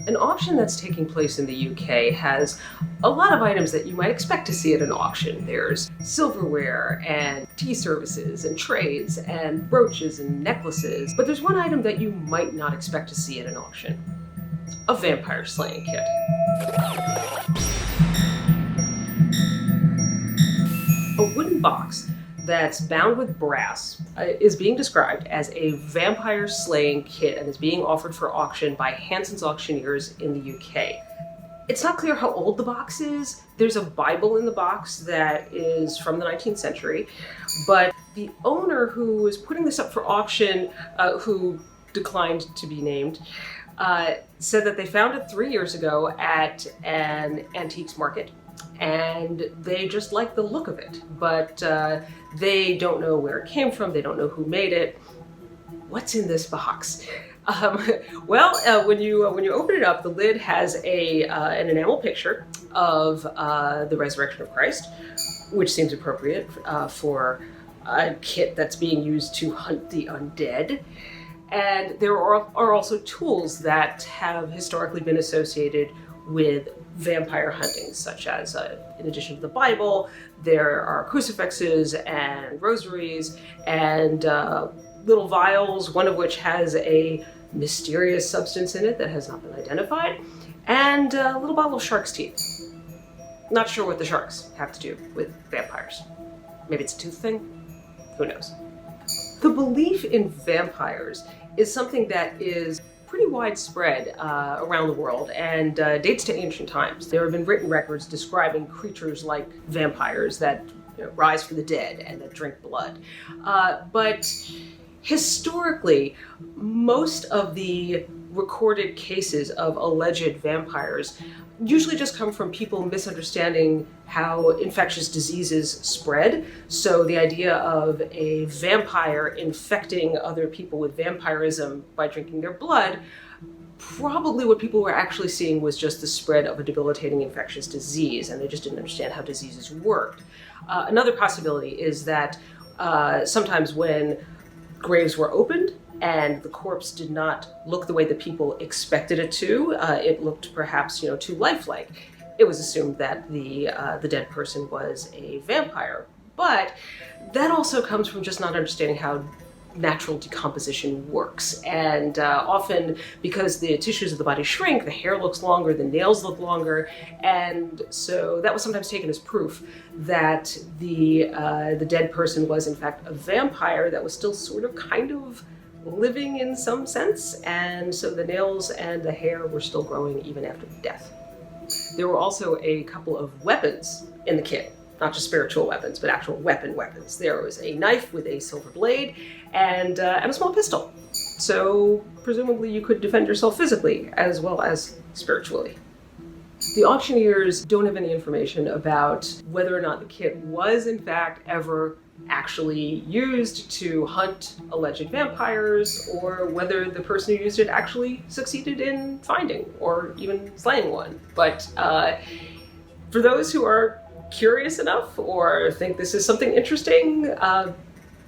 An auction that's taking place in the UK has a lot of items that you might expect to see at an auction. There's silverware and tea services and trays and brooches and necklaces, but there's one item that you might not expect to see at an auction: a vampire slaying kit. A wooden box that's bound with brass is being described as a vampire slaying kit and is being offered for auction by Hanson's auctioneers in the UK. It's not clear how old the box is. There's a Bible in the box that is from the 19th century, but the owner who was putting this up for auction, who declined to be named, said that they found it 3 years ago at an antiques market, and they just like the look of it, but they don't know where it came from. They don't know who made it. What's in this box? When you open it up, the lid has an enamel picture of the resurrection of Christ, which seems appropriate for a kit that's being used to hunt the undead. And there are also tools that have historically been associated with vampire hunting, such as, in addition to the Bible, there are crucifixes and rosaries and little vials, one of which has a mysterious substance in it that has not been identified, and a little bottle of shark's teeth. Not sure what the sharks have to do with vampires. Maybe it's a tooth thing? Who knows? The belief in vampires is something that is pretty widespread around the world and dates to ancient times. There have been written records describing creatures like vampires that rise from the dead and that drink blood. But historically, most of the recorded cases of alleged vampires usually just come from people misunderstanding how infectious diseases spread. So the idea of a vampire infecting other people with vampirism by drinking their blood, probably what people were actually seeing was just the spread of a debilitating infectious disease, and they just didn't understand how diseases worked. Another possibility is that sometimes when graves were opened and the corpse did not look the way the people expected it to, it looked perhaps too lifelike, it was assumed that the dead person was a vampire. But that also comes from just not understanding how natural decomposition works. And often, because the tissues of the body shrink, the hair looks longer, the nails look longer, and so that was sometimes taken as proof that the dead person was in fact a vampire that was still sort of kind of living in some sense, and so the nails and the hair were still growing even after the death. There were also a couple of weapons in the kit, not just spiritual weapons, but actual weapons. There was a knife with a silver blade and a small pistol. So presumably you could defend yourself physically as well as spiritually. The auctioneers don't have any information about whether or not the kit was in fact ever actually used to hunt alleged vampires, or whether the person who used it actually succeeded in finding or even slaying one. But for those who are curious enough or think this is something interesting,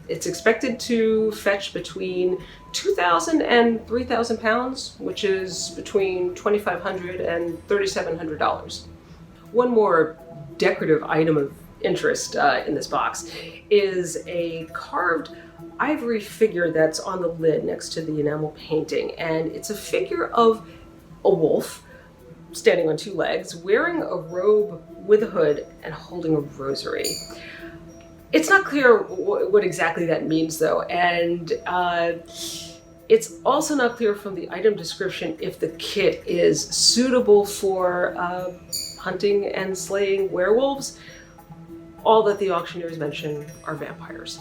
it's expected to fetch between 2,000 and 3,000 pounds, which is between $2,500 and $3,700. One more decorative item of interest in this box is a carved ivory figure that's on the lid next to the enamel painting, and it's a figure of a wolf standing on two legs, wearing a robe with a hood and holding a rosary. It's not clear what exactly that means though, and it's also not clear from the item description if the kit is suitable for hunting and slaying werewolves. All that the auctioneers mention are vampires.